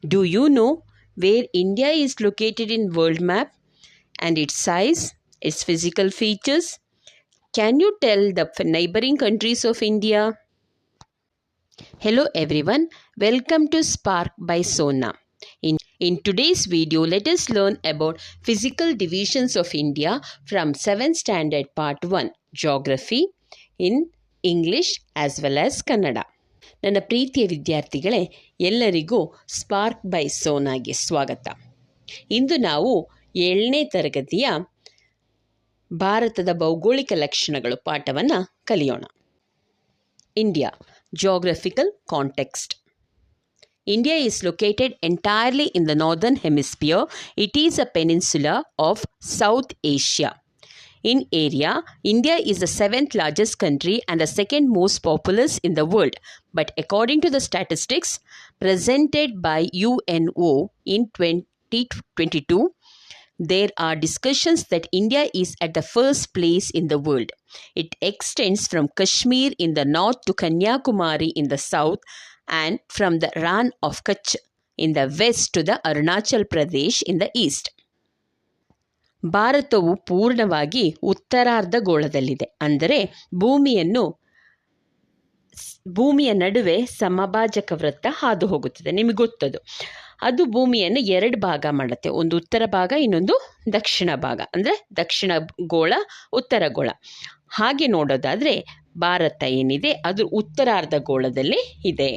Do you know where India is located in world map and its size, its physical features? Can you tell the neighboring countries of India? Hello everyone, welcome to Spark by Sona. In today's video, let us learn about physical divisions of India from 7th standard part 1, Geography in English as well as Kannada. ನನ್ನ ಪ್ರೀತಿಯ ವಿದ್ಯಾರ್ಥಿಗಳೇ, ಎಲ್ಲರಿಗೂ spark by ಸೋನಾಗೆ ಸ್ವಾಗತ. ಇಂದು ನಾವು 7ನೇ ತರಗತಿಯ ಭಾರತದ ಭೌಗೋಳಿಕ ಲಕ್ಷಣಗಳು ಪಾಠವನ್ನು ಕಲಿಯೋಣ. India Geographical context. India is located entirely in the northern hemisphere. It is a peninsula of South Asia. In area, India is the 7th largest country and the second most populous in the world. But according to the statistics presented by UNO in 2022, there are discussions that India is at the first place in the world. It extends from Kashmir in the north to Kanyakumari in the south and from the Rann of Kutch in the west to the Arunachal Pradesh in the east. ಭಾರತವು ಪೂರ್ಣವಾಗಿ ಉತ್ತರಾರ್ಧಗೋಳದಲ್ಲಿದೆ. ಅಂದರೆ ಭೂಮಿಯ ನಡುವೆ ಸಮಭಾಜಕ ವೃತ್ತ ಹಾದು ಹೋಗುತ್ತದೆ. ನಿಮಗೆ ಗೊತ್ತದು. ಅದು ಭೂಮಿಯನ್ನು 2 ಭಾಗ ಮಾಡುತ್ತೆ. ಒಂದು ಉತ್ತರ ಭಾಗ, ಇನ್ನೊಂದು ದಕ್ಷಿಣ ಭಾಗ. ಅಂದರೆ ದಕ್ಷಿಣ ಗೋಳ, ಉತ್ತರ ಗೋಳ. ಹಾಗೆ ನೋಡೋದಾದರೆ ಭಾರತ ಏನಿದೆ ಅದು ಉತ್ತರಾರ್ಧಗೋಳದಲ್ಲಿ ಇದೆ.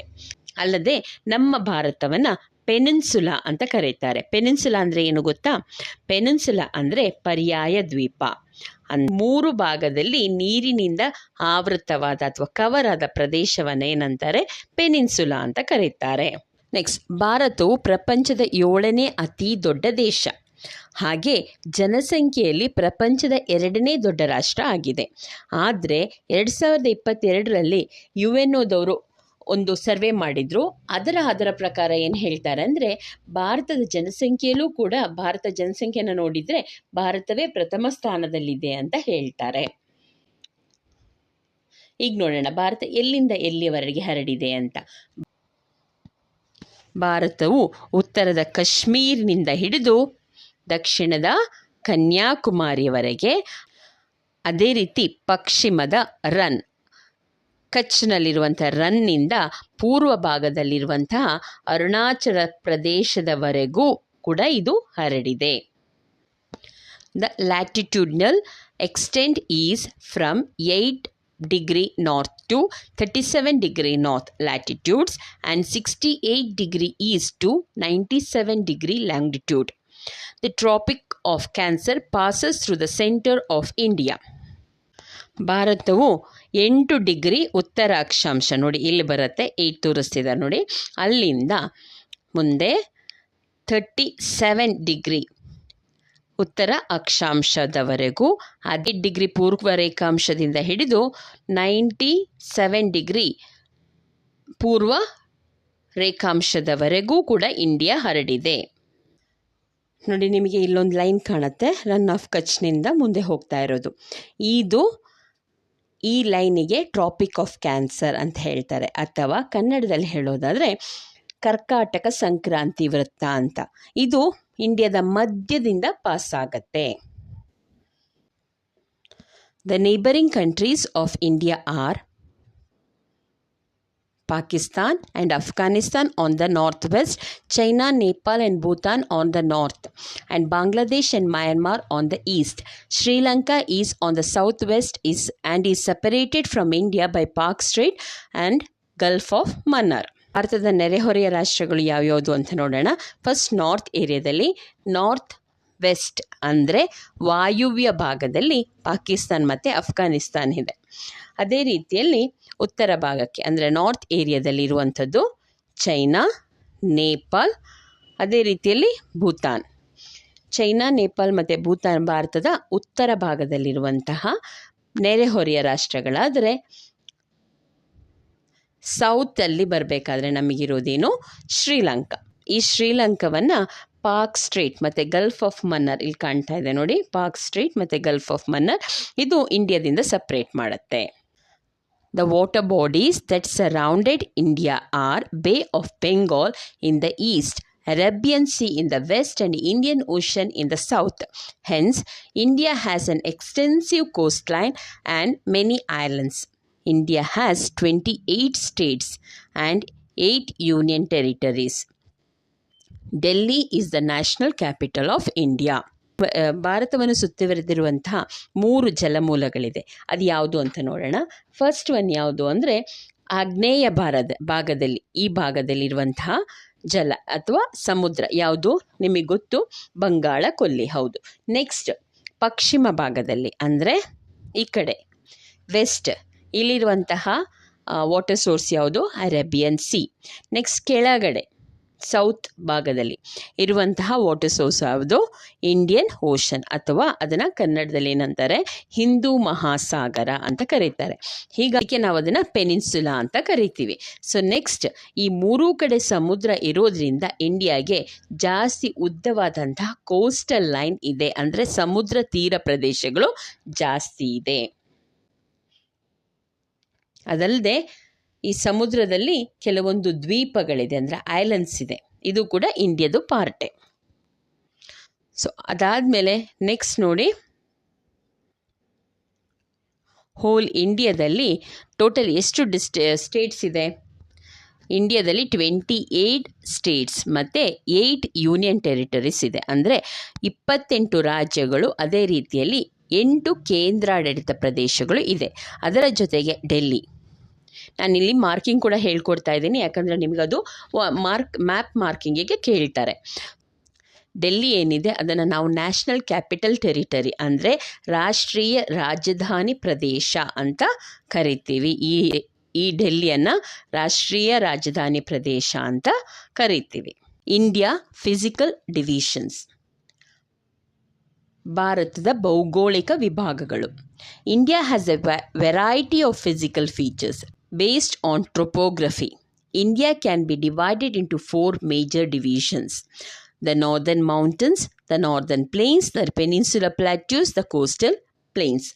ಅಲ್ಲದೆ ನಮ್ಮ ಭಾರತವನ್ನು ಪೆನಿನ್ಸುಲಾ ಅಂತ ಕರೀತಾರೆ. ಪೆನಿನ್ಸುಲಾ ಅಂದರೆ ಏನು ಗೊತ್ತಾ? ಪೆನಿನ್ಸುಲಾ ಅಂದರೆ ಪರ್ಯಾಯ ದ್ವೀಪ. 3 ಭಾಗದಲ್ಲಿ ನೀರಿನಿಂದ ಆವೃತವಾದ ಅಥವಾ ಕವರ್ ಆದ ಪ್ರದೇಶವನ್ನು ಏನಂತಾರೆ? ಪೆನಿನ್ಸುಲಾ ಅಂತ ಕರೀತಾರೆ. ನೆಕ್ಸ್ಟ್, ಭಾರತವು ಪ್ರಪಂಚದ 7ನೇ ಅತಿ ದೊಡ್ಡ ದೇಶ. ಹಾಗೆ ಜನಸಂಖ್ಯೆಯಲ್ಲಿ ಪ್ರಪಂಚದ 2ನೇ ದೊಡ್ಡ ರಾಷ್ಟ್ರ ಆಗಿದೆ. ಆದರೆ 2022ರಲ್ಲಿ UNOದವರು ಒಂದು ಸರ್ವೆ ಮಾಡಿದ್ರು. ಅದರ ಪ್ರಕಾರ ಏನು ಹೇಳ್ತಾರೆ ಅಂದರೆ, ಭಾರತದ ಜನಸಂಖ್ಯೆಯಲ್ಲೂ ಕೂಡ ಭಾರತ ಜನಸಂಖ್ಯೆಯನ್ನು ನೋಡಿದರೆ ಭಾರತವೇ ಪ್ರಥಮ ಸ್ಥಾನದಲ್ಲಿದೆ ಅಂತ ಹೇಳ್ತಾರೆ. ಈಗ ನೋಡೋಣ ಭಾರತ ಎಲ್ಲಿಂದ ಎಲ್ಲಿಯವರೆಗೆ ಹರಡಿದೆ ಅಂತ. ಭಾರತವು ಉತ್ತರದ ಕಾಶ್ಮೀರ್ನಿಂದ ಹಿಡಿದು ದಕ್ಷಿಣದ ಕನ್ಯಾಕುಮಾರಿಯವರೆಗೆ, ಅದೇ ರೀತಿ ಪಶ್ಚಿಮದ ರನ್, ಕಚ್ನಲ್ಲಿರುವಂಥ ರನ್ನಿಂದ ಪೂರ್ವ ಭಾಗದಲ್ಲಿರುವಂತಹ ಅರುಣಾಚಲ ಪ್ರದೇಶದವರೆಗೂ ಕೂಡ ಇದು ಹರಡಿದೆ. The latitudinal extent is from 8° north to 37° north latitudes and 68° east to 97° longitude. The Tropic of Cancer passes through the center of India. ಭಾರತವು 8 ಡಿಗ್ರಿ ಉತ್ತರ ಅಕ್ಷಾಂಶ, ನೋಡಿ ಇಲ್ಲಿ ಬರುತ್ತೆ, 8 ತೋರಿಸ್ತಿದ್ದಾರೆ ನೋಡಿ, ಅಲ್ಲಿಂದ ಮುಂದೆ 37 ಡಿಗ್ರಿ ಉತ್ತರ ಅಕ್ಷಾಂಶದವರೆಗೂ, 10 ಡಿಗ್ರಿ ಪೂರ್ವ ರೇಖಾಂಶದಿಂದ ಹಿಡಿದು 97 ಡಿಗ್ರಿ ಪೂರ್ವ ರೇಖಾಂಶದವರೆಗೂ ಕೂಡ ಇಂಡಿಯಾ ಹರಡಿದೆ. ನೋಡಿ, ನಿಮಗೆ ಇಲ್ಲೊಂದು ಲೈನ್ ಕಾಣುತ್ತೆ, ರನ್ ಆಫ್ ಕಚ್ನಿಂದ ಮುಂದೆ ಹೋಗ್ತಾ ಇರೋದು. ಈ ಲೈನಿಗೆ ಟ್ರಾಪಿಕ್ ಆಫ್ ಕ್ಯಾನ್ಸರ್ ಅಂತ ಹೇಳ್ತಾರೆ, ಅಥವಾ ಕನ್ನಡದಲ್ಲಿ ಹೇಳೋದಾದರೆ ಕರ್ಕಾಟಕ ಸಂಕ್ರಾಂತಿ ವೃತ್ತ ಅಂತ. ಇದು ಇಂಡಿಯಾದ ಮಧ್ಯದಿಂದ ಪಾಸ್ ಆಗತ್ತೆ. The neighbouring countries of India are Pakistan and Afghanistan on the northwest, China, Nepal and Bhutan on the north, and Bangladesh and Myanmar on the east. Sri Lanka is on the southwest and is separated from India by Park Strait and Gulf of Mannar. ಭಾರತದ ನೆರೆಹೊರೆಯ ರಾಷ್ಟ್ರಗಳು ಯಾವ್ಯಾವುದು ಅಂತ ನೋಡೋಣ. First north ಏರಿಯಾದಲ್ಲಿ, north West ಅಂದರೆ ವಾಯುವ್ಯ ಭಾಗದಲ್ಲಿ ಪಾಕಿಸ್ತಾನ್ ಮತ್ತು ಅಫ್ಘಾನಿಸ್ತಾನ್ ಇದೆ. ಅದೇ ರೀತಿಯಲ್ಲಿ ಉತ್ತರ ಭಾಗಕ್ಕೆ ಅಂದರೆ ನಾರ್ತ್ ಏರಿಯಾದಲ್ಲಿರುವಂಥದ್ದು ಚೈನಾ, ನೇಪಾಲ್, ಅದೇ ರೀತಿಯಲ್ಲಿ ಭೂತಾನ್. ಚೈನಾ, ನೇಪಾಲ್ ಮತ್ತು ಭೂತಾನ್ ಭಾರತದ ಉತ್ತರ ಭಾಗದಲ್ಲಿರುವಂತಹ ನೆರೆಹೊರೆಯ ರಾಷ್ಟ್ರಗಳಾದರೆ, ಸೌತಲ್ಲಿ ಬರಬೇಕಾದ್ರೆ ನಮಗಿರೋದೇನು? ಶ್ರೀಲಂಕಾ. ಈ ಶ್ರೀಲಂಕಾವನ್ನು ಪಾಕ್ ಸ್ಟ್ರೇಟ್ ಮತ್ತು ಗಲ್ಫ್ ಆಫ್ ಮನ್ನರ್, ಇಲ್ಲಿ ಕಾಣ್ತಾ ಇದೆ ನೋಡಿ, ಪಾಕ್ ಸ್ಟ್ರೇಟ್ ಮತ್ತು ಗಲ್ಫ್ ಆಫ್ ಮನ್ನರ್, ಇದು ಇಂಡಿಯಾದಿಂದ ಸಪ್ರೇಟ್ ಮಾಡುತ್ತೆ. The water bodies that surrounded India are Bay of Bengal in the east Arabian Sea in the west and Indian Ocean in the south. Hence, India has an extensive coastline and many islands. India has 28 states and 8 union territories. Delhi is the national capital of India. ಭಾರತವನ್ನು ಸುತ್ತುವರೆದಿರುವಂತಹ 3 ಜಲಮೂಲಗಳಿದೆ. ಅದು ಯಾವುದು ಅಂತ ನೋಡೋಣ. First one ಯಾವುದು ಅಂದರೆ ಆಗ್ನೇಯ ಭಾಗದಲ್ಲಿ, ಈ ಭಾಗದಲ್ಲಿರುವಂತಹ ಜಲ ಅಥವಾ ಸಮುದ್ರ ಯಾವುದು ನಿಮಗೆ ಗೊತ್ತು, ಬಂಗಾಳ ಕೊಲ್ಲಿ. ಹೌದು. ನೆಕ್ಸ್ಟ್ ಪಶ್ಚಿಮ ಭಾಗದಲ್ಲಿ ಅಂದರೆ ಈ ಕಡೆ ವೆಸ್ಟ್, ಇಲ್ಲಿರುವಂತಹ ವಾಟರ್ ಸೋರ್ಸ್ ಯಾವುದು, ಅರೇಬಿಯನ್ ಸಿ. ನೆಕ್ಸ್ಟ್ ಕೆಳಗಡೆ ಸೌತ್ ಭಾಗದಲ್ಲಿ ಇರುವಂತಹ ವಾಟರ್ ಸೋರ್ಸ್ ಯಾವುದು, ಇಂಡಿಯನ್ ಓಷನ್, ಅಥವಾ ಅದನ್ನು ಕನ್ನಡದಲ್ಲಿ ಏನಂತಾರೆ, ಹಿಂದೂ ಮಹಾಸಾಗರ ಅಂತ ಕರೀತಾರೆ. ಹೀಗಾಗಿ ನಾವು ಅದನ್ನು ಪೆನಿನ್ಸುಲಾ ಅಂತ ಕರಿತೀವಿ. ಸೊ ನೆಕ್ಸ್ಟ್ ಈ 3 ಕಡೆ ಸಮುದ್ರ ಇರೋದ್ರಿಂದ ಇಂಡಿಯಾಗೆ ಜಾಸ್ತಿ ಉದ್ದವಾದಂತಹ ಕೋಸ್ಟಲ್ ಲೈನ್ ಇದೆ, ಅಂದರೆ ಸಮುದ್ರ ತೀರ ಪ್ರದೇಶಗಳು ಜಾಸ್ತಿ ಇದೆ. ಅದಲ್ಲದೆ ಈ ಸಮುದ್ರದಲ್ಲಿ ಕೆಲವೊಂದು ದ್ವೀಪಗಳಿದೆ, ಅಂದರೆ ಐಲ್ಯಾಂಡ್ಸ್ ಇದೆ. ಇದು ಕೂಡ ಇಂಡಿಯಾದು ಪಾರ್ಟೇ. ಸೊ ಅದಾದಮೇಲೆ ನೆಕ್ಸ್ಟ್ ನೋಡಿ, ಹೋಲ್ ಇಂಡಿಯಾದಲ್ಲಿ ಟೋಟಲ್ ಎಷ್ಟು ಸ್ಟೇಟ್ಸ್ ಇದೆ? ಇಂಡಿಯಾದಲ್ಲಿ 28 ಸ್ಟೇಟ್ಸ್ ಮತ್ತು 8 ಯೂನಿಯನ್ ಟೆರಿಟರೀಸ್ ಇದೆ. ಅಂದರೆ 28 ರಾಜ್ಯಗಳು, ಅದೇ ರೀತಿಯಲ್ಲಿ 8 ಕೇಂದ್ರಾಡಳಿತ ಪ್ರದೇಶಗಳು ಇದೆ. ಅದರ ಜೊತೆಗೆ ಡೆಲ್ಲಿ. ನಾನಿಲ್ಲಿ ಮಾರ್ಕಿಂಗ್ ಕೂಡ ಹೇಳ್ಕೊಡ್ತಾ ಇದ್ದೀನಿ, ಯಾಕಂದರೆ ನಿಮಗದು ಮ್ಯಾಪ್ ಮಾರ್ಕಿಂಗಿಗೆ ಕೇಳ್ತಾರೆ. ಡೆಲ್ಲಿ ಏನಿದೆ ಅದನ್ನು ನಾವು ನ್ಯಾಷನಲ್ ಕ್ಯಾಪಿಟಲ್ ಟೆರಿಟರಿ, ಅಂದರೆ ರಾಷ್ಟ್ರೀಯ ರಾಜಧಾನಿ ಪ್ರದೇಶ ಅಂತ ಕರಿತೀವಿ. ಈ ಡೆಲ್ಲಿಯನ್ನು ರಾಷ್ಟ್ರೀಯ ರಾಜಧಾನಿ ಪ್ರದೇಶ ಅಂತ ಕರಿತೀವಿ. India physical divisions. ಭಾರತದ ಭೌಗೋಳಿಕ ವಿಭಾಗಗಳು. India has A variety of physical features based on topography. India can be divided into 4 major divisions: the northern mountains, the northern plains, the peninsular plateaus, the coastal plains.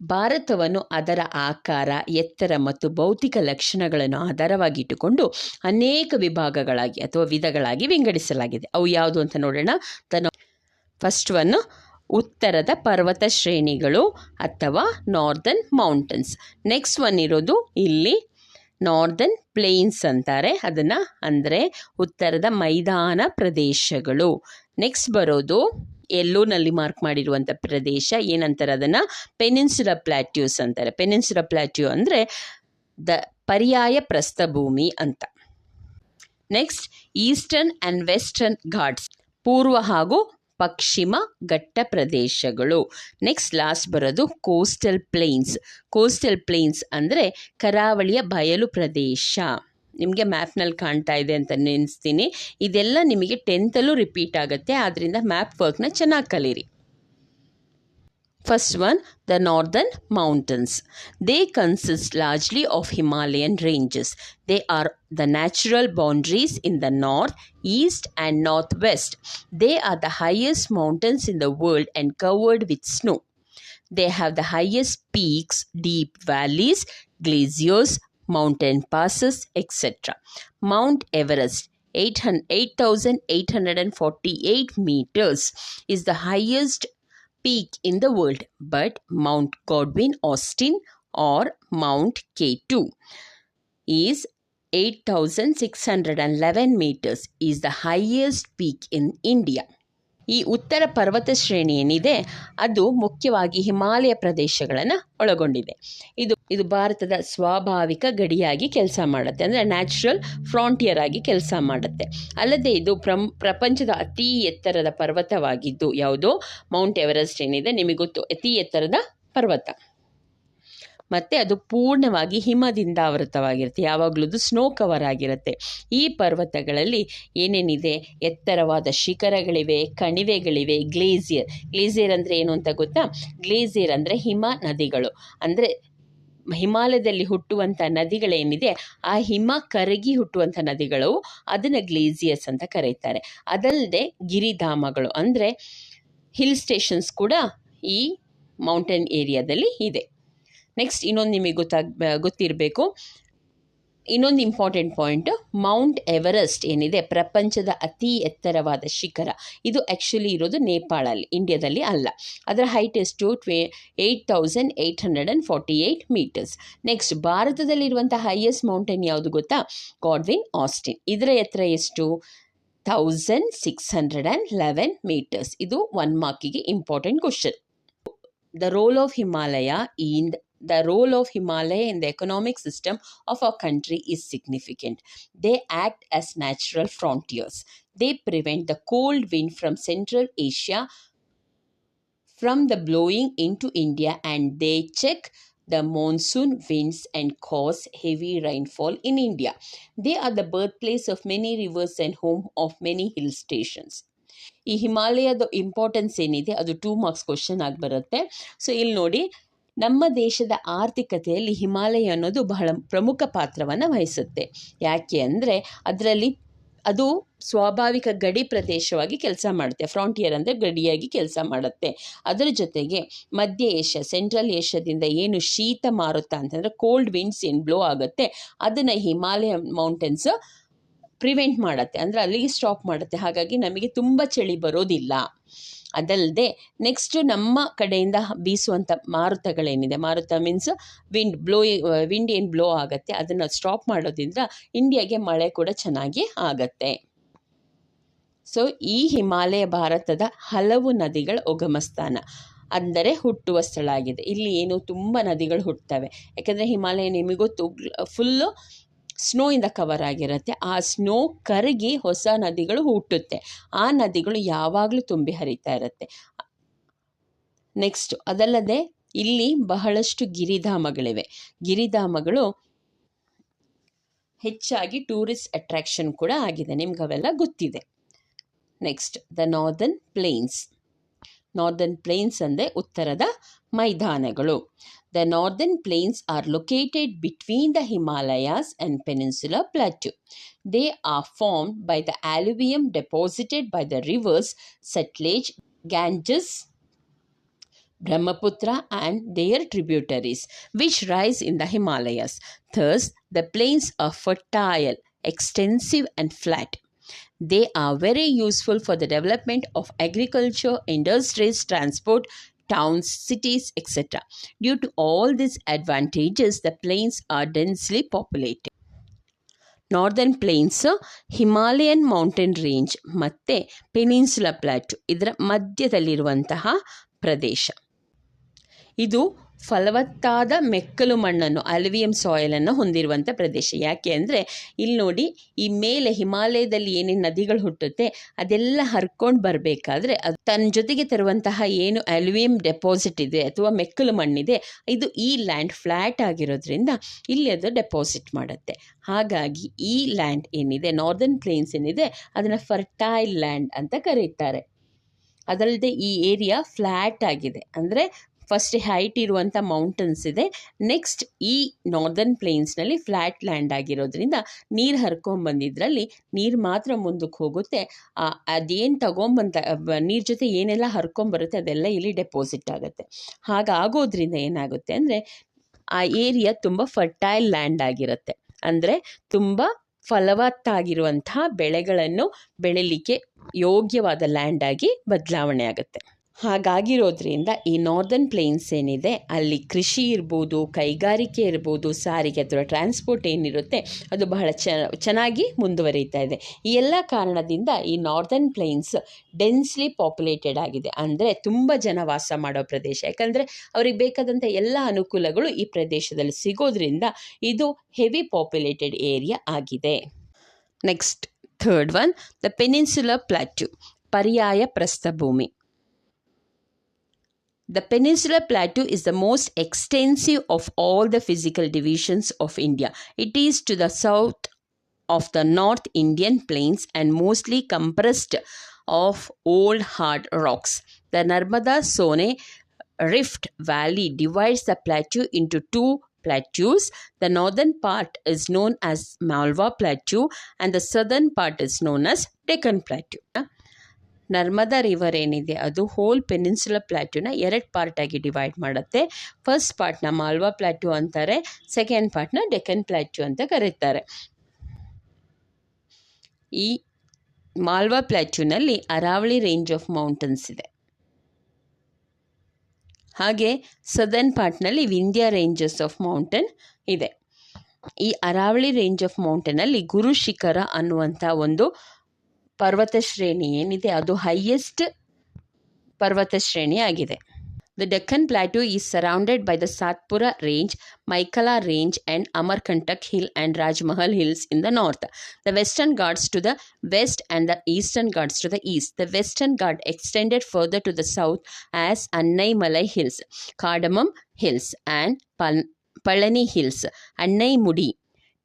ಭಾರತವನ್ನು ಅದರ ಆಕಾರ, ಎತ್ತರ ಮತ್ತು ಭೌತಿಕ ಲಕ್ಷಣಗಳನ್ನು ಆಧಾರವಾಗಿಟ್ಟುಕೊಂಡು ಅನೇಕ ವಿಭಾಗಗಳಾಗಿ ಅಥವಾ ವಿಧಗಳಾಗಿ ವಿಂಗಡಿಸಲಾಗಿದೆ. ಅವು ಯಾವುದು ಅಂತ ನೋಡೋಣ. ಫಸ್ಟ್ ಒನ್ ಉತ್ತರದ ಪರ್ವತ ಶ್ರೇಣಿಗಳು ಅಥವಾ ನಾರ್ದರ್ನ್ ಮೌಂಟನ್ಸ್. ನೆಕ್ಸ್ಟ್ ಒನ್ ಇರೋದು ಇಲ್ಲಿ ನಾರ್ದರ್ನ್ ಪ್ಲೇನ್ಸ್ ಅಂತಾರೆ ಅದನ್ನು, ಅಂದರೆ ಉತ್ತರದ ಮೈದಾನ ಪ್ರದೇಶಗಳು. ನೆಕ್ಸ್ಟ್ ಬರೋದು ಯೆಲ್ಲೋನಲ್ಲಿ ಮಾರ್ಕ್ ಮಾಡಿರುವಂಥ ಪ್ರದೇಶ ಏನಂತಾರೆ, ಅದನ್ನು ಪೆನಿನ್ಸುಲಾ ಪ್ಲಾಟ್ಯೂಸ್ ಅಂತಾರೆ. ಪೆನಿನ್ಸುಲಾ ಪ್ಲಾಟ್ಯೂ ಅಂದರೆ ಪರ್ಯಾಯ ಪ್ರಸ್ಥಭೂಮಿ ಅಂತ. Next eastern and western Ghats, ಪೂರ್ವ ಹಾಗೂ ಪಶ್ಚಿಮ ಘಟ್ಟ ಪ್ರದೇಶಗಳು. ನೆಕ್ಸ್ಟ್ ಲಾಸ್ಟ್ ಬರೋದು ಕೋಸ್ಟಲ್ ಪ್ಲೇನ್ಸ್. ಕೋಸ್ಟಲ್ ಪ್ಲೇನ್ಸ್ ಅಂದರೆ ಕರಾವಳಿಯ ಬಯಲು ಪ್ರದೇಶ. ನಿಮಗೆ ಮ್ಯಾಪ್ನಲ್ಲಿ ಕಾಣ್ತಾ ಇದೆ ಅಂತ ನೆನೆಸ್ತೀನಿ. ಇದೆಲ್ಲ ನಿಮಗೆ 10th ರಿಪೀಟ್ ಆಗುತ್ತೆ, ಆದ್ದರಿಂದ ಮ್ಯಾಪ್ ವರ್ಕ್ನ ಚೆನ್ನಾಗಿ ಕಲೀರಿ. First one, the northern mountains. They consist largely of Himalayan ranges. They are the natural boundaries in the north, east and northwest. They are the highest mountains in the world and covered with snow. They have the highest peaks, deep valleys, glaciers, mountain passes, etc. Mount Everest, 8,848 meters, is the highest peak in the world, but Mount Godwin Austen or Mount K2 is 8,611 meters, is the highest peak in India. ಈ ಉತ್ತರ ಪರ್ವತ ಶ್ರೇಣಿ ಏನಿದೆ ಅದು ಮುಖ್ಯವಾಗಿ ಹಿಮಾಲಯ ಪ್ರದೇಶಗಳನ್ನು ಒಳಗೊಂಡಿದೆ. ಇದು ಭಾರತದ ಸ್ವಾಭಾವಿಕ ಗಡಿಯಾಗಿ ಕೆಲಸ ಮಾಡುತ್ತೆ, ಅಂದರೆ ನ್ಯಾಚುರಲ್ ಫ್ರಾಂಟಿಯರ್ ಆಗಿ ಕೆಲಸ ಮಾಡುತ್ತೆ. ಅಲ್ಲದೆ ಇದು ಪ್ರಪಂಚದ ಅತಿ ಎತ್ತರದ ಪರ್ವತವಾಗಿದ್ದು ಯಾವುದು, ಮೌಂಟ್ ಎವರೆಸ್ಟ್ ಏನಿದೆ ನಿಮಗೆ ಗೊತ್ತು, ಅತಿ ಎತ್ತರದ ಪರ್ವತ. ಮತ್ತು ಅದು ಪೂರ್ಣವಾಗಿ ಹಿಮದಿಂದ ಆವೃತವಾಗಿರುತ್ತೆ, ಯಾವಾಗಲೂ ಅದು ಸ್ನೋ ಕವರ್ ಆಗಿರುತ್ತೆ. ಈ ಪರ್ವತಗಳಲ್ಲಿ ಏನೇನಿದೆ, ಎತ್ತರವಾದ ಶಿಖರಗಳಿವೆ, ಕಣಿವೆಗಳಿವೆ, ಗ್ಲೇಸಿಯರ್ ಅಂದರೆ ಏನು ಅಂತ ಗೊತ್ತಾ? ಗ್ಲೇಸಿಯರ್ ಅಂದರೆ ಹಿಮ ನದಿಗಳು, ಅಂದರೆ ಹಿಮಾಲಯದಲ್ಲಿ ಹುಟ್ಟುವಂಥ ನದಿಗಳೇನಿದೆ ಆ ಹಿಮ ಕರಗಿ ಹುಟ್ಟುವಂಥ ನದಿಗಳು, ಅದನ್ನು ಗ್ಲೇಸಿಯರ್ಸ್ ಅಂತ ಕರೀತಾರೆ. ಅದಲ್ಲದೆ ಗಿರಿಧಾಮಗಳು ಅಂದರೆ ಹಿಲ್ ಸ್ಟೇಷನ್ಸ್ ಕೂಡ ಈ ಮೌಂಟೇನ್ ಏರಿಯಾದಲ್ಲಿ ಇದೆ. ನೆಕ್ಸ್ಟ್ ಇನ್ನೊಂದು ನಿಮಗೆ ಗೊತ್ತಿರಬೇಕು, ಇನ್ನೊಂದು ಇಂಪಾರ್ಟೆಂಟ್ ಪಾಯಿಂಟ್, ಮೌಂಟ್ ಎವರೆಸ್ಟ್ ಏನಿದೆ ಪ್ರಪಂಚದ ಅತಿ ಎತ್ತರವಾದ ಶಿಖರ, ಇದು ಆ್ಯಕ್ಚುಲಿ ಇರೋದು ನೇಪಾಳಲ್ಲಿ, ಇಂಡಿಯಾದಲ್ಲಿ ಅಲ್ಲ. ಅದರ ಹೈಟ್ ಎಷ್ಟು 8,848 ಮೀಟರ್ಸ್. ನೆಕ್ಸ್ಟ್, ಭಾರತದಲ್ಲಿರುವಂಥ ಹೈಯೆಸ್ಟ್ ಮೌಂಟೇನ್ ಯಾವುದು ಗೊತ್ತಾ? Godwin Austen. ಇದರ ಎತ್ತರ ಎಷ್ಟು? 1,611 ಮೀಟರ್ಸ್. ಇದು 1 ಮಾರ್ಕಿಗೆ important question. The role of Himalaya in the economic system of our country is significant. They act as natural frontiers. They prevent the cold wind from Central Asia from the blowing into India, and they check the monsoon winds and cause heavy rainfall in India. They are the birthplace of many rivers and home of many hill stations. ಈ ಹಿಮಾಲಯದ importance ಏನಿದೆ ಅದು 2 marks question ಆಗಿ ಬರುತ್ತೆ. So ಇಲ್ಲಿ ನೋಡಿ, ನಮ್ಮ ದೇಶದ ಆರ್ಥಿಕತೆಯಲ್ಲಿ ಹಿಮಾಲಯ ಅನ್ನೋದು ಬಹಳ ಪ್ರಮುಖ ಪಾತ್ರವನ್ನು ವಹಿಸುತ್ತೆ. ಯಾಕೆ ಅಂದರೆ ಅದರಲ್ಲಿ ಅದು ಸ್ವಾಭಾವಿಕ ಗಡಿ ಪ್ರದೇಶವಾಗಿ ಕೆಲಸ ಮಾಡುತ್ತೆ. ಫ್ರಾಂಟಿಯರ್ ಅಂದರೆ ಗಡಿಯಾಗಿ ಕೆಲಸ ಮಾಡುತ್ತೆ. ಅದರ ಜೊತೆಗೆ ಮಧ್ಯ ಏಷ್ಯಾ, ಸೆಂಟ್ರಲ್ ಏಷ್ಯಾದಿಂದ ಏನು ಶೀತ ಮಾರುತ ಅಂತಂದರೆ ಕೋಲ್ಡ್ ವಿಂಡ್ಸ್ ಏನು ಬ್ಲೋ ಆಗುತ್ತೆ, ಅದನ್ನು ಹಿಮಾಲಯ ಮೌಂಟೇನ್ಸ್ ಪ್ರಿವೆಂಟ್ ಮಾಡುತ್ತೆ, ಅಂದರೆ ಅಲ್ಲಿಗೆ ಸ್ಟಾಪ್ ಮಾಡುತ್ತೆ. ಹಾಗಾಗಿ ನಮಗೆ ತುಂಬ ಚಳಿ ಬರೋದಿಲ್ಲ. ಅದಲ್ಲದೆ ನೆಕ್ಸ್ಟು ನಮ್ಮ ಕಡೆಯಿಂದ ಬೀಸುವಂಥ ಮಾರುತಗಳೇನಿದೆ, ಮಾರುತ ಮೀನ್ಸ್ ವಿಂಡ್ ಏನು ಬ್ಲೋ ಆಗುತ್ತೆ, ಅದನ್ನು ಸ್ಟಾಪ್ ಮಾಡೋದ್ರಿಂದ ಇಂಡಿಯಾಗೆ ಮಳೆ ಕೂಡ ಚೆನ್ನಾಗಿ ಆಗತ್ತೆ. ಸೊ ಈ ಹಿಮಾಲಯ ಭಾರತದ ಹಲವು ನದಿಗಳ ಉಗಮ ಸ್ಥಾನ, ಅಂದರೆ ಹುಟ್ಟುವ ಸ್ಥಳ ಆಗಿದೆ. ಇಲ್ಲಿ ಏನು ತುಂಬ ನದಿಗಳು ಹುಟ್ಟುತ್ತವೆ. ಯಾಕಂದರೆ ಹಿಮಾಲಯ ನಿಮಗೊತ್ತು ಫುಲ್ಲು ಸ್ನೋಯಿಂದ ಕವರ್ ಆಗಿರುತ್ತೆ. ಆ ಸ್ನೋ ಕರಗಿ ಹೊಸ ನದಿಗಳು ಹುಟ್ಟುತ್ತೆ. ಆ ನದಿಗಳು ಯಾವಾಗಲೂ ತುಂಬಿ ಹರಿತಾ ಇರುತ್ತೆ. ನೆಕ್ಸ್ಟ್, ಅದಲ್ಲದೆ ಇಲ್ಲಿ ಬಹಳಷ್ಟು ಗಿರಿಧಾಮಗಳಿವೆ. ಗಿರಿಧಾಮಗಳು ಹೆಚ್ಚಾಗಿ ಟೂರಿಸ್ಟ್ ಅಟ್ರಾಕ್ಷನ್ ಕೂಡ ಆಗಿದೆ, ನಿಮ್ಗೆ ಅವೆಲ್ಲ ಗೊತ್ತಿದೆ. Next, the northern plains. Northern plains ಅಂದರೆ ಉತ್ತರದ ಮೈದಾನಗಳು. The northern plains are located between the Himalayas and Peninsula Plateau. They are formed by the alluvium deposited by the rivers Satluj, Ganges, Brahmaputra and their tributaries, which rise in the Himalayas. Thus, the plains are fertile, extensive and flat. They are very useful for the development of agriculture, industries, transport, towns, cities, etc. Due to all these advantages, the plains are densely populated. Northern plains Himalayan mountain range ಮತ್ತು peninsula plateau ಇದರ ಮಧ್ಯದಲ್ಲಿರುವಂತಹ ಪ್ರದೇಶ. ಇದು ಫಲವತ್ತಾದ ಮೆಕ್ಕಲು ಮಣ್ಣನ್ನು, ಅಲ್ವಿಯಂ ಸಾಯಿಲನ್ನು ಹೊಂದಿರುವಂಥ ಪ್ರದೇಶ. ಯಾಕೆ ಅಂದರೆ ಇಲ್ಲಿ ನೋಡಿ, ಈ ಮೇಲೆ ಹಿಮಾಲಯದಲ್ಲಿ ಏನೇನು ನದಿಗಳು ಹುಟ್ಟುತ್ತೆ ಅದೆಲ್ಲ ಹರ್ಕೊಂಡು ಬರಬೇಕಾದ್ರೆ ಅದು ತನ್ನ ಜೊತೆಗೆ ತರುವಂತಹ ಏನು ಅಲ್ವಿಯಂ ಡೆಪಾಸಿಟ್ ಇದೆ ಅಥವಾ ಮೆಕ್ಕಲು ಮಣ್ಣಿದೆ, ಇದು ಈ ಲ್ಯಾಂಡ್ ಫ್ಲ್ಯಾಟ್ ಆಗಿರೋದ್ರಿಂದ ಇಲ್ಲಿ ಅದು ಡೆಪಾಸಿಟ್ ಮಾಡುತ್ತೆ. ಹಾಗಾಗಿ ಈ ಲ್ಯಾಂಡ್ ಏನಿದೆ, ನಾರ್ದರ್ನ್ ಪ್ಲೇನ್ಸ್ ಏನಿದೆ, ಅದನ್ನು ಫರ್ಟೈಲ್ ಲ್ಯಾಂಡ್ ಅಂತ ಕರೀತಾರೆ. ಅದಲ್ಲದೆ ಈ ಏರಿಯಾ ಫ್ಲ್ಯಾಟ್ ಆಗಿದೆ, ಅಂದರೆ ಫಸ್ಟ್ ಹೈಟ್ ಇರುವಂಥ ಮೌಂಟನ್ಸ್ ಇದೆ. ನೆಕ್ಸ್ಟ್, ಈ ನಾರ್ದರ್ನ್ ಪ್ಲೇನ್ಸ್ನಲ್ಲಿ ಫ್ಲ್ಯಾಟ್ ಲ್ಯಾಂಡ್ ಆಗಿರೋದ್ರಿಂದ ನೀರು ಹರ್ಕೊಂಬಂದಿದ್ರಲ್ಲಿ ನೀರು ಮಾತ್ರ ಮುಂದಕ್ಕೆ ಹೋಗುತ್ತೆ. ಅದೇನು ತಗೊಂಬಂತ ನೀರು ಜೊತೆ ಏನೆಲ್ಲ ಹರ್ಕೊಂಬರುತ್ತೆ ಅದೆಲ್ಲ ಇಲ್ಲಿ ಡೆಪಾಸಿಟ್ ಆಗುತ್ತೆ. ಹಾಗಾಗೋದ್ರಿಂದ ಏನಾಗುತ್ತೆ ಅಂದರೆ ಆ ಏರಿಯಾ ತುಂಬ ಫರ್ಟೈಲ್ ಲ್ಯಾಂಡ್ ಆಗಿರುತ್ತೆ, ಅಂದರೆ ತುಂಬ ಫಲವತ್ತಾಗಿರುವಂತಹ ಬೆಳೆಗಳನ್ನು ಬೆಳೀಲಿಕ್ಕೆ ಯೋಗ್ಯವಾದ ಲ್ಯಾಂಡ್ ಆಗಿ ಬದಲಾವಣೆ ಆಗುತ್ತೆ. ಹಾಗಾಗಿರೋದ್ರಿಂದ ಈ ನಾರ್ದರ್ನ್ ಪ್ಲೇನ್ಸ್ ಏನಿದೆ ಅಲ್ಲಿ ಕೃಷಿ ಇರ್ಬೋದು, ಕೈಗಾರಿಕೆ ಇರ್ಬೋದು, ಸಾರಿಗೆ ಅಥವಾ ಟ್ರಾನ್ಸ್ಪೋರ್ಟ್ ಏನಿರುತ್ತೆ ಅದು ಬಹಳ ಚೆನ್ನಾಗಿ ಮುಂದುವರಿತಾ ಇದೆ. ಈ ಎಲ್ಲ ಕಾರಣದಿಂದ ಈ ನಾರ್ದರ್ನ್ ಪ್ಲೇನ್ಸ್ ಡೆನ್ಸ್ಲಿ ಪಾಪ್ಯುಲೇಟೆಡ್ ಆಗಿದೆ, ಅಂದರೆ ತುಂಬ ಜನ ವಾಸ ಮಾಡೋ ಪ್ರದೇಶ. ಯಾಕಂದರೆ ಅವ್ರಿಗೆ ಬೇಕಾದಂಥ ಎಲ್ಲ ಅನುಕೂಲಗಳು ಈ ಪ್ರದೇಶದಲ್ಲಿ ಸಿಗೋದ್ರಿಂದ ಇದು ಹೆವಿ ಪಾಪ್ಯುಲೇಟೆಡ್ ಏರಿಯಾ ಆಗಿದೆ. Next, third one, the peninsular plateau, ಪರ್ಯಾಯ ಪ್ರಸ್ಥಭೂಮಿ. The Peninsular Plateau is the most extensive of all the physical divisions of India. It is to the south of the North Indian Plains and mostly compressed of old hard rocks. The Narmada Sone Rift Valley divides the plateau into two plateaus. The northern part is known as Malwa Plateau and the southern part is known as Deccan Plateau. Narmada river ಏನಿದೆ ಅದು whole peninsular ಪ್ಲಾಟ್ಯೂನ 2 ಪಾರ್ಟಾಗಿ divide ಮಾಡುತ್ತೆ. First ಪಾರ್ಟ್ನ Malwa plateau ಅಂತಾರೆ, second ಪಾರ್ಟ್ನ Deccan plateau ಅಂತ ಕರೀತಾರೆ. ಈ ಮಾಲ್ವಾ ಪ್ಲಾಟ್ಯೂನಲ್ಲಿ ಅರಾವಳಿ ರೇಂಜ್ ಆಫ್ ಮೌಂಟನ್ಸ್ ಇದೆ. ಹಾಗೆ ಸದರ್ನ್ ಪಾರ್ಟ್ನಲ್ಲಿ ವಿಂಧ್ಯ ರೇಂಜಸ್ ಆಫ್ ಮೌಂಟನ್ ಇದೆ. ಈ ಅರಾವಳಿ ರೇಂಜ್ ಆಫ್ ಮೌಂಟನಲ್ಲಿ ಗುರು ಶಿಖರ ಅನ್ನುವಂಥ ಒಂದು ಪರ್ವತ ಶ್ರೇಣಿ ಏನಿದೆ ಅದು ಹೈಯೆಸ್ಟ್ ಪರ್ವತ ಶ್ರೇಣಿ ಆಗಿದೆ. The Deccan Plateau is surrounded by the Satpura Range, Maikala Range and Amarkantak Hill and Rajmahal Hills in the north. The Western Ghats to the west and the Eastern Ghats to the east. The Western Ghat extended further to the south as Annaimalai Hills, Cardamom Hills and Palani Hills. Annaimudi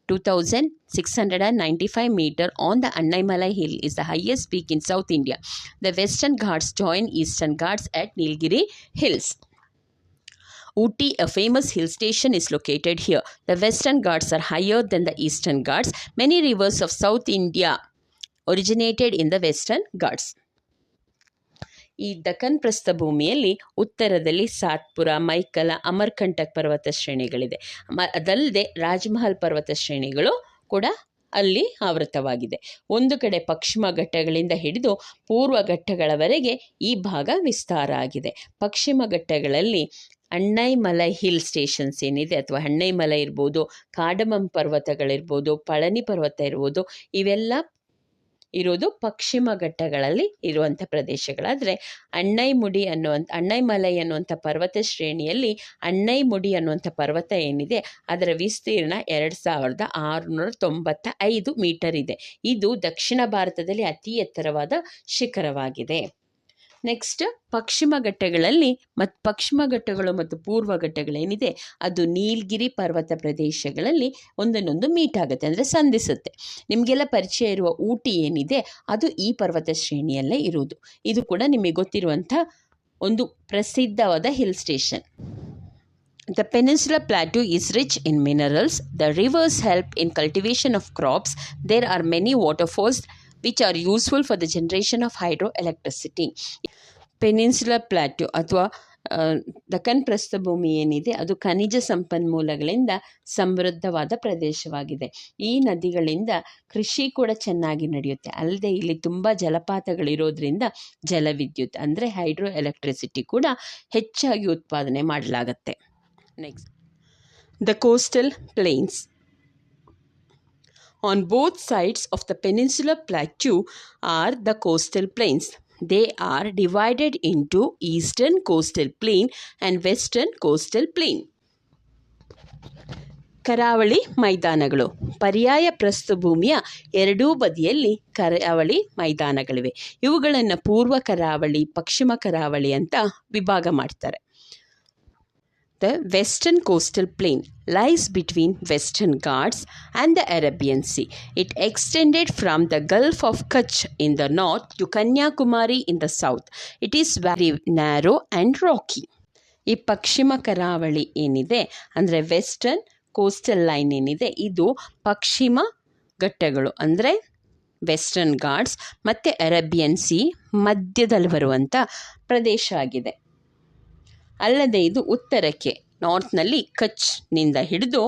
2,695 meter on the Annaimalai Hill is the highest peak in South India. The Western Ghats join Eastern Ghats at Nilgiri Hills. Ooty, a famous hill station, is located here. The Western Ghats are higher than the Eastern Ghats. Many rivers of South India originated in the Western Ghats. ಈ ದಕ್ಕನ್ ಪ್ರಸ್ಥಭೂಮಿಯಲ್ಲಿ ಉತ್ತರದಲ್ಲಿ ಸಾತ್ಪುರ, ಮೈಕಲ, ಅಮರ್ಕಂಟಕ್ ಪರ್ವತ ಶ್ರೇಣಿಗಳಿದೆ. ಅದಲ್ಲದೆ ರಾಜಮಹಲ್ ಪರ್ವತ ಶ್ರೇಣಿಗಳು ಕೂಡ ಅಲ್ಲಿ ಆವೃತವಾಗಿದೆ. ಒಂದು ಕಡೆ ಪಶ್ಚಿಮ ಘಟ್ಟಗಳಿಂದ ಹಿಡಿದು ಪೂರ್ವ ಘಟ್ಟಗಳವರೆಗೆ ಈ ಭಾಗ ವಿಸ್ತಾರ ಆಗಿದೆ. ಪಶ್ಚಿಮ ಘಟ್ಟಗಳಲ್ಲಿ ಅಣ್ಣೈಮಲೈ ಹಿಲ್ ಸ್ಟೇಷನ್ಸ್ ಏನಿದೆ ಅಥವಾ ಅಣ್ಣೈಮಲೈ ಇರ್ಬೋದು, ಕಾಡಮಂ ಪರ್ವತಗಳಿರ್ಬೋದು, ಪಳನಿ ಪರ್ವತ ಇರ್ಬೋದು, ಇವೆಲ್ಲ ಇರೋದು ಪಶ್ಚಿಮ ಘಟ್ಟಗಳಲ್ಲಿ ಇರುವಂಥ ಪ್ರದೇಶಗಳಾದರೆ ಅಣ್ಣೈಮಲೈ ಅನ್ನುವಂಥ ಪರ್ವತ ಶ್ರೇಣಿಯಲ್ಲಿ ಅಣ್ಣೈಮುಡಿ ಅನ್ನುವಂಥ ಪರ್ವತ ಏನಿದೆ ಅದರ ವಿಸ್ತೀರ್ಣ 2695 ಮೀಟರ್ ಇದೆ. ಇದು ದಕ್ಷಿಣ ಭಾರತದಲ್ಲಿ ಅತಿ ಎತ್ತರವಾದ ಶಿಖರವಾಗಿದೆ. ನೆಕ್ಸ್ಟ್ ಪಶ್ಚಿಮ ಘಟ್ಟಗಳಲ್ಲಿ ಪಶ್ಚಿಮ ಘಟ್ಟಗಳು ಮತ್ತು ಪೂರ್ವ ಘಟ್ಟಗಳೇನಿದೆ ಅದು ನೀಲಗಿರಿ ಪರ್ವತ ಪ್ರದೇಶಗಳಲ್ಲಿ ಒಂದನ್ನೊಂದು ಮೀಟ್ ಆಗುತ್ತೆ, ಅಂದರೆ ಸಂಧಿಸುತ್ತೆ. ನಿಮಗೆಲ್ಲ ಪರಿಚಯ ಇರುವ ಊಟಿ ಏನಿದೆ ಅದು ಈ ಪರ್ವತ ಶ್ರೇಣಿಯಲ್ಲೇ ಇರುವುದು. ಇದು ಕೂಡ ನಿಮಗೆ ಗೊತ್ತಿರುವಂಥ ಒಂದು ಪ್ರಸಿದ್ಧವಾದ hill station. The Peninsular Plateau is rich in minerals. The rivers help in cultivation of crops. There are many waterfalls which are useful for the generation of hydroelectricity. Peninsular plateau ಅಥವಾ ದಕ್ಕನ್ ಪ್ರಸ್ಥಭೂಮಿ ಏನಿದೆ ಅದು ಖನಿಜ ಸಂಪನ್ಮೂಲಗಳಿಂದ ಸಮೃದ್ಧವಾದ ಪ್ರದೇಶವಾಗಿದೆ. ಈ ನದಿಗಳಿಂದ ಕೃಷಿ ಕೂಡ ಚೆನ್ನಾಗಿ ನಡೆಯುತ್ತೆ. ಅಲ್ಲದೆ ಇಲ್ಲಿ ತುಂಬ ಜಲಪಾತಗಳಿರೋದ್ರಿಂದ ಜಲವಿದ್ಯುತ್ ಅಂದರೆ ಹೈಡ್ರೋ ಎಲೆಕ್ಟ್ರಿಸಿಟಿ ಕೂಡ ಹೆಚ್ಚಾಗಿ ಉತ್ಪಾದನೆ ಮಾಡಲಾಗುತ್ತೆ. Next, the coastal plains. On both sides of the peninsular plateau are the coastal plains. They are divided into eastern coastal plain and western coastal plain. ಕರಾವಳಿ ಮೈದಾನಗಳು. ಪರ್ಯಾಯ ಪ್ರಸ್ಥಭೂಮಿಯ ಎರಡೂ ಬದಿಯಲ್ಲಿ ಕರಾವಳಿ ಮೈದಾನಗಳಿವೆ. ಇವುಗಳನ್ನು ಪೂರ್ವ ಕರಾವಳಿ, ಪಶ್ಚಿಮ ಕರಾವಳಿ ಅಂತ ವಿಭಾಗ ಮಾಡ್ತಾರೆ. The western coastal plain lies between Western Ghats and the Arabian Sea. It extended from the Gulf of Kutch in the north to Kanyakumari in the south. It is very narrow and rocky. ಈ ಪಶ್ಚಿಮ ಕರಾವಳಿ ಏನಿದೆ ಅಂದರೆ western coastal line ಏನಿದೆ ಇದು ಪಶ್ಚಿಮ ಘಟ್ಟಗಳು ಅಂದರೆ western Ghats ಮತ್ತು ಅರೇಬಿಯನ್ ಸಿ ಮಧ್ಯದಲ್ಲಿ ಬರುವಂಥ ಪ್ರದೇಶ ಆಗಿದೆ. ಅಲ್ಲದೆ ಇದು ಉತ್ತರಕ್ಕೆ ನಾರ್ತ್ನಲ್ಲಿ ಕಚ್ನಿಂದ ಹಿಡಿದು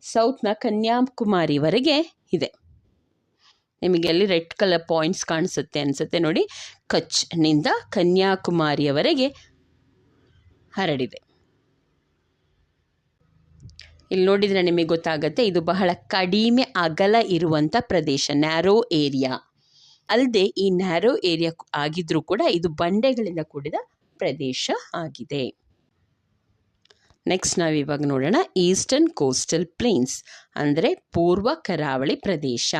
ಸೌತ್ನ ಕನ್ಯಾಕುಮಾರಿವರೆಗೆ ಇದೆ. ನಿಮಗೆ ಅಲ್ಲಿ ರೆಡ್ ಕಲರ್ ಪಾಯಿಂಟ್ಸ್ ಕಾಣಿಸುತ್ತೆ ಅನಿಸುತ್ತೆ ನೋಡಿ, ಕಚ್ನಿಂದ ಕನ್ಯಾಕುಮಾರಿಯವರೆಗೆ ಹರಡಿದೆ. ಇಲ್ಲಿ ನೋಡಿದರೆ ನಿಮಗೆ ಗೊತ್ತಾಗುತ್ತೆ ಇದು ಬಹಳ ಕಡಿಮೆ ಅಗಲ ಇರುವಂಥ ಪ್ರದೇಶ, ನ್ಯಾರೋ ಏರಿಯಾ. ಅಲ್ಲದೆ ಈ ನ್ಯಾರೋ ಏರಿಯಾ ಆಗಿದ್ರೂ ಕೂಡ ಇದು ಬಂಡೆಗಳಿಂದ ಕೂಡಿದ ಪ್ರದೇಶ ಆಗಿದೆ. ನೆಕ್ಸ್ಟ್ ನಾವು ಇವಾಗ ನೋಡೋಣ ಈಸ್ಟರ್ನ್ ಕೋಸ್ಟಲ್ ಪ್ಲೇನ್ಸ್ ಅಂದರೆ ಪೂರ್ವ ಕರಾವಳಿ ಪ್ರದೇಶ.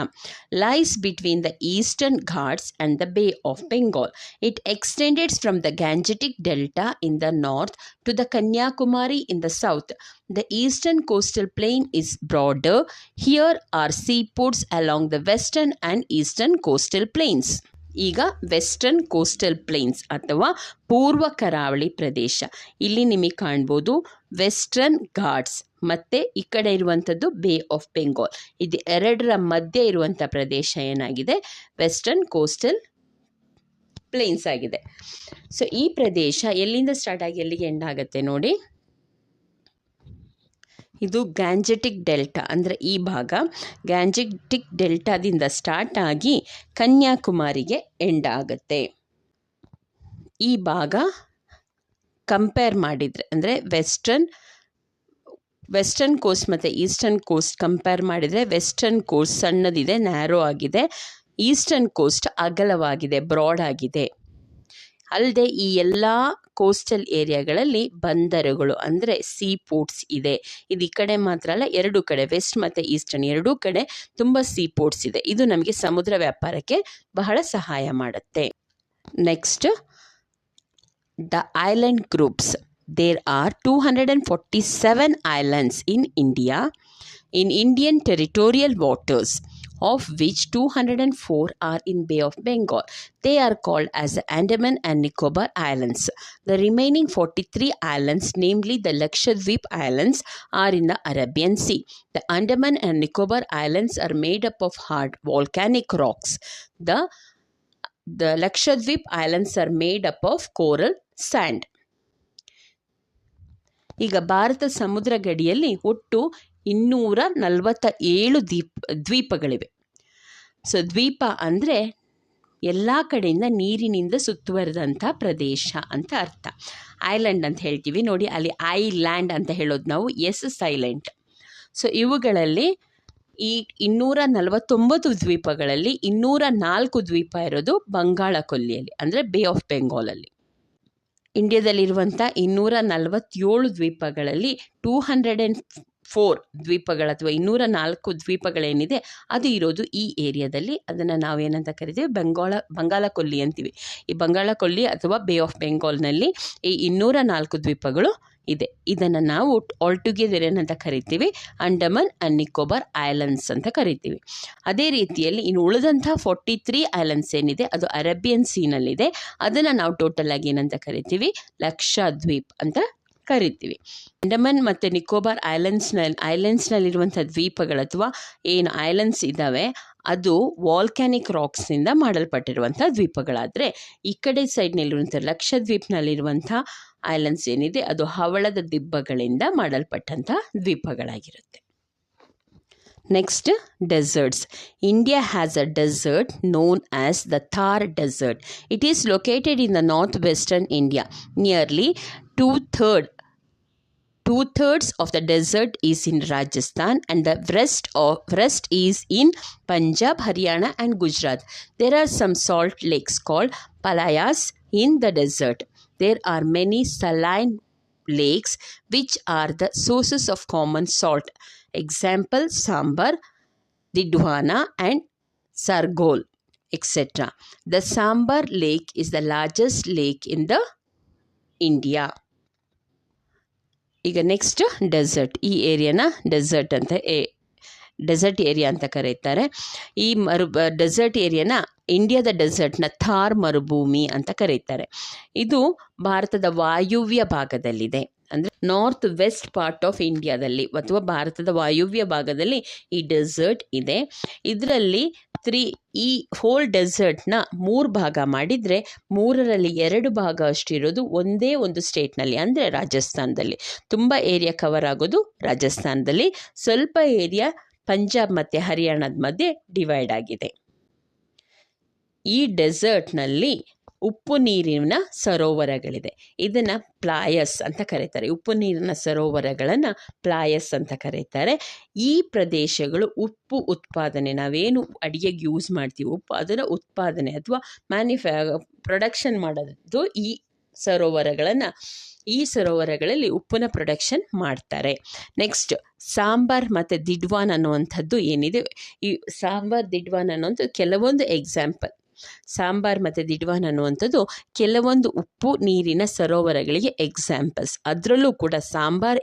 Lies between the eastern Ghats and the bay of Bengal. It extends from the Gangetic delta in the north to the Kanyakumari in the south. The eastern coastal plain is broader. Here are seaports along the western and eastern coastal plains. ಈಗ western coastal plains ಅಥವಾ ಪೂರ್ವ ಕರಾವಳಿ ಪ್ರದೇಶ. ಇಲ್ಲಿ ನಿಮಗೆ ಕಾಣ್ಬೋದು western Ghats ಮತ್ತು ಈ ಕಡೆ ಇರುವಂಥದ್ದು ಬೇ ಆಫ್ ಬೆಂಗಾಲ್. ಇದು ಎರಡರ ಮಧ್ಯೆ ಇರುವಂಥ ಪ್ರದೇಶ ಏನಾಗಿದೆ ವೆಸ್ಟರ್ನ್ ಕೋಸ್ಟಲ್ ಪ್ಲೇನ್ಸ್ ಆಗಿದೆ. ಸೊ ಈ ಪ್ರದೇಶ ಎಲ್ಲಿಂದ ಸ್ಟಾರ್ಟ್ ಆಗಿ ಎಲ್ಲಿಗೆ ಎಂಡ್ ಆಗುತ್ತೆ ನೋಡಿ, ಇದು ಗ್ಯಾಂಜೆಟಿಕ್ ಡೆಲ್ಟಾ, ಅಂದರೆ ಈ ಭಾಗ ಗ್ಯಾಂಜೆಟಿಕ್ ಡೆಲ್ಟಾದಿಂದ ಸ್ಟಾರ್ಟ್ ಆಗಿ ಕನ್ಯಾಕುಮಾರಿಗೆ ಎಂಡ್ ಆಗುತ್ತೆ. ಈ ಭಾಗ ಕಂಪೇರ್ ಮಾಡಿದರೆ ಅಂದರೆ ವೆಸ್ಟರ್ನ್ ಕೋಸ್ಟ್ ಮತ್ತು ಈಸ್ಟರ್ನ್ ಕೋಸ್ಟ್ ಕಂಪೇರ್ ಮಾಡಿದರೆ ವೆಸ್ಟರ್ನ್ ಕೋಸ್ಟ್ ಸಣ್ಣದಿದೆ, ನ್ಯಾರೋ ಆಗಿದೆ. ಈಸ್ಟರ್ನ್ ಕೋಸ್ಟ್ ಅಗಲವಾಗಿದೆ, ಬ್ರಾಡ್ ಆಗಿದೆ. ಅಲ್ಲದೆ ಈ ಎಲ್ಲ ಕೋಸ್ಟಲ್ ಏರಿಯಾಗಳಲ್ಲಿ ಬಂದರುಗಳು ಅಂದರೆ ಸೀ ಪೋರ್ಟ್ಸ್ ಇದೆ. ಇದು ಈ ಕಡೆ ಮಾತ್ರ ಅಲ್ಲ, ಎರಡು ಕಡೆ ವೆಸ್ಟ್ ಮತ್ತು ಈಸ್ಟರ್ನ್ ಎರಡೂ ಕಡೆ ತುಂಬ ಸೀ ಪೋರ್ಟ್ಸ್ ಇದೆ. ಇದು ನಮಗೆ ಸಮುದ್ರ ವ್ಯಾಪಾರಕ್ಕೆ ಬಹಳ ಸಹಾಯ ಮಾಡುತ್ತೆ. Next, the island groups. There are 247 islands in India, in Indian territorial waters, of which 204 are in Bay of Bengal. They are called as the Andaman and Nicobar Islands. The remaining 43 islands, namely the Lakshadweep Islands, are in the Arabian Sea. The Andaman and Nicobar Islands are made up of hard volcanic rocks. The Lakshadweep Islands are made up of coral sand. ಈಗ ಭಾರತ ಸಮುದ್ರ ಗಡಿಯಲ್ಲಿ ಒಟ್ಟು 247 ದ್ವೀಪಗಳಿವೆ. So ದ್ವೀಪ ಅಂದರೆ ಎಲ್ಲ ಕಡೆಯಿಂದ ನೀರಿನಿಂದ ಸುತ್ತುವರೆದಂಥ ಪ್ರದೇಶ ಅಂತ ಅರ್ಥ. ಐಲ್ಯಾಂಡ್ ಅಂತ ಹೇಳ್ತೀವಿ ನೋಡಿ, ಅಲ್ಲಿ ಐಲ್ಯಾಂಡ್ ಅಂತ ಹೇಳೋದು ನಾವು ಎಸ್ ಸೈಲೆಂಟ್. ಸೊ ಇವುಗಳಲ್ಲಿ ಈ 249 ದ್ವೀಪಗಳಲ್ಲಿ 204 ದ್ವೀಪ ಇರೋದು ಬಂಗಾಳ ಕೊಲ್ಲಿಯಲ್ಲಿ ಅಂದರೆ ಬೇ ಆಫ್ ಬೆಂಗಾಲಲ್ಲಿ. ಇಂಡಿಯಾದಲ್ಲಿರುವಂಥ 247 ದ್ವೀಪಗಳಲ್ಲಿ 204 ದ್ವೀಪಗಳು ಅಥವಾ 204 ದ್ವೀಪಗಳೇನಿದೆ ಅದು ಇರೋದು ಈ ಏರಿಯಾದಲ್ಲಿ. ಅದನ್ನು ನಾವೇನಂತ ಕರಿತೀವಿ, ಬಂಗಾಳ ಕೊಲ್ಲಿ ಅಂತೀವಿ. ಈ ಬಂಗಾಳ ಕೊಲ್ಲಿ ಅಥವಾ ಬೇ ಆಫ್ ಬೆಂಗಾಲ್ನಲ್ಲಿ ಈ 204 ದ್ವೀಪಗಳು ಇದೆ. ಇದನ್ನು ನಾವು ಆಲ್ ಟುಗೆದರ್ ಏನಂತ ಕರಿತೀವಿ, ಅಂಡಮಾನ್ ಆ್ಯಂಡ್ ನಿಕೋಬಾರ್ ಐಲ್ಯಾಂಡ್ಸ್ ಅಂತ ಕರಿತೀವಿ. ಅದೇ ರೀತಿಯಲ್ಲಿ ಇನ್ನು ಉಳಿದಂಥ 43 ಐಲ್ಯಾಂಡ್ಸ್ ಏನಿದೆ ಅದು ಅರೇಬಿಯನ್ ಸೀನಲ್ಲಿದೆ. ಅದನ್ನು ನಾವು ಟೋಟಲ್ ಆಗಿ ಏನಂತ ಕರಿತೀವಿ, ಲಕ್ಷದ್ವೀಪ್ ಅಂತ ಕರಿತೀವಿ. ಅಂಡಮಾನ್ ಮತ್ತು ನಿಕೋಬಾರ್ ಐಲ್ಯಾಂಡ್ಸ್ನಲ್ಲಿರುವಂಥ ದ್ವೀಪಗಳು ಅಥವಾ ಏನು ಐಲ್ಯಾಂಡ್ಸ್ ಇದ್ದಾವೆ ಅದು ವಾಲ್ಕ್ಯಾನಿಕ್ ರಾಕ್ಸ್ನಿಂದ ಮಾಡಲ್ಪಟ್ಟಿರುವಂಥ ದ್ವೀಪಗಳಾದರೆ, ಈ ಕಡೆ ಸೈಡ್ನಲ್ಲಿರುವಂಥ ಲಕ್ಷದ್ವೀಪ್ನಲ್ಲಿರುವಂಥ ಐಲ್ಯಾಂಡ್ಸ್ ಏನಿದೆ ಅದು ಹವಳದ ದಿಬ್ಬಗಳಿಂದ ಮಾಡಲ್ಪಟ್ಟಂಥ ದ್ವೀಪಗಳಾಗಿರುತ್ತೆ. Next, deserts. India has a desert known as the Thar Desert. It is located in the northwestern India. Nearly two-thirds of the desert is in Rajasthan and the rest is in Punjab, Haryana and Gujarat. There are some salt lakes called Palayas in the desert. There are many saline lakes which are the sources of common salt. Example, Sambar, Didwana and Sargol, etc. The Sambar lake is the largest lake in the India. ಈಗ next, dessert. ಈ ಏರಿಯಾನ dessert area ಅಂತ ಕರೀತಾರೆ. ಈ dessert ಏರಿಯಾನ ಇಂಡಿಯಾದ ಡೆಸರ್ಟ್ನ ಥಾರ್ ಮರುಭೂಮಿ ಅಂತ ಕರೀತಾರೆ. ಇದು ಭಾರತದ ವಾಯುವ್ಯ ಭಾಗದಲ್ಲಿದೆ, ಅಂದರೆ ನಾರ್ತ್ ವೆಸ್ಟ್ ಪಾರ್ಟ್ ಆಫ್ ಇಂಡಿಯಾದಲ್ಲಿ ಅಥವಾ ಭಾರತದ ವಾಯುವ್ಯ ಭಾಗದಲ್ಲಿ ಈ ಡೆಸರ್ಟ್ ಇದೆ. ಇದರಲ್ಲಿ ಈ ಹೋಲ್ ಡೆಸರ್ಟ್ನ 3 ಭಾಗ ಮಾಡಿದರೆ 3ರಲ್ಲಿ 2 ಭಾಗ ಅಷ್ಟಿರೋದು ಒಂದೇ ಒಂದು ಸ್ಟೇಟ್ನಲ್ಲಿ, ಅಂದರೆ ರಾಜಸ್ಥಾನದಲ್ಲಿ. ತುಂಬ ಏರಿಯಾ ಕವರ್ ಆಗೋದು ರಾಜಸ್ಥಾನದಲ್ಲಿ, ಸ್ವಲ್ಪ ಏರಿಯಾ ಪಂಜಾಬ್ ಮತ್ತು ಹರಿಯಾಣದ ಮಧ್ಯೆ ಡಿವೈಡ್ ಆಗಿದೆ. ಈ ಡೆಸರ್ಟ್ನಲ್ಲಿ ಉಪ್ಪು ನೀರಿನ ಸರೋವರಗಳಿದೆ. ಇದನ್ನು ಪ್ಲಾಯಸ್ ಅಂತ ಕರೀತಾರೆ. ಉಪ್ಪು ನೀರಿನ ಸರೋವರಗಳನ್ನು ಪ್ಲಾಯಸ್ ಅಂತ ಕರೀತಾರೆ. ಈ ಪ್ರದೇಶಗಳು ಉಪ್ಪು ಉತ್ಪಾದನೆ, ನಾವೇನು ಅಡಿಗೆಗೆ ಯೂಸ್ ಮಾಡ್ತೀವಿ ಉಪ್ಪು, ಅದರ ಉತ್ಪಾದನೆ ಅಥವಾ ಪ್ರೊಡಕ್ಷನ್ ಮಾಡೋದು ಈ ಸರೋವರಗಳಲ್ಲಿ ಉಪ್ಪಿನ ಪ್ರೊಡಕ್ಷನ್ ಮಾಡ್ತಾರೆ. ನೆಕ್ಸ್ಟ್, ಸಾಂಬಾರ್ ಮತ್ತು ದಿಡ್ವಾನ್ ಅನ್ನುವಂಥದ್ದು ಏನಿದೆ, ಈ ಸಾಂಬಾರ್ ದಿಡ್ವಾನ್ ಅನ್ನುವಂಥದ್ದು ಕೆಲವೊಂದು ಎಕ್ಸಾಂಪಲ್. ಸಾಂಬಾರ್ ಮತ್ತು ದಿಡ್ವಾನ್ ಅನ್ನುವಂಥದ್ದು ಕೆಲವೊಂದು ಉಪ್ಪು ನೀರಿನ ಸರೋವರಗಳಿಗೆ ಎಕ್ಸಾಂಪಲ್ಸ್. ಅದರಲ್ಲೂ ಕೂಡ ಸಾಂಬಾರ್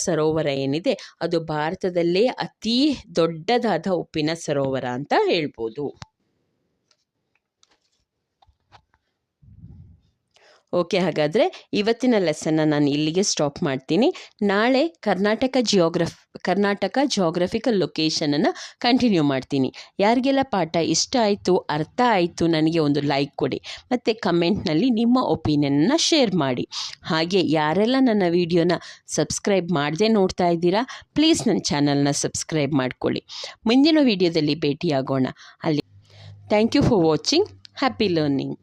ಸರೋವರ ಏನಿದೆ ಅದು ಭಾರತದಲ್ಲೇ ಅತಿ ದೊಡ್ಡದಾದ ಉಪ್ಪಿನ ಸರೋವರ ಅಂತ ಹೇಳ್ಬೋದು. ಓಕೆ, ಹಾಗಾದರೆ ಇವತ್ತಿನ ಲೆಸನ್ನ ನಾನು ಇಲ್ಲಿಗೆ ಸ್ಟಾಪ್ ಮಾಡ್ತೀನಿ. ನಾಳೆ ಕರ್ನಾಟಕ ಜಿಯೋಗ್ರಫಿಕಲ್ ಲೊಕೇಶನನ್ನು ಕಂಟಿನ್ಯೂ ಮಾಡ್ತೀನಿ. ಯಾರಿಗೆಲ್ಲ ಪಾಠ ಇಷ್ಟ ಆಯಿತು, ಅರ್ಥ ಆಯಿತು, ನನಗೆ ಒಂದು ಲೈಕ್ ಕೊಡಿ ಮತ್ತು ಕಮೆಂಟ್ನಲ್ಲಿ ನಿಮ್ಮ ಒಪಿನಿಯನನ್ನು ಶೇರ್ ಮಾಡಿ. ಹಾಗೆ ಯಾರೆಲ್ಲ ನನ್ನ ವಿಡಿಯೋನ ಸಬ್ಸ್ಕ್ರೈಬ್ ಮಾಡದೆ ನೋಡ್ತಾ ಇದ್ದೀರಾ, ಪ್ಲೀಸ್ ನನ್ನ ಚಾನಲ್ನ ಸಬ್ಸ್ಕ್ರೈಬ್ ಮಾಡ್ಕೊಳ್ಳಿ. ಮುಂದಿನ ವಿಡಿಯೋದಲ್ಲಿ ಭೇಟಿಯಾಗೋಣ. ಅಲ್ಲಿ thank you for watching. Happy learning.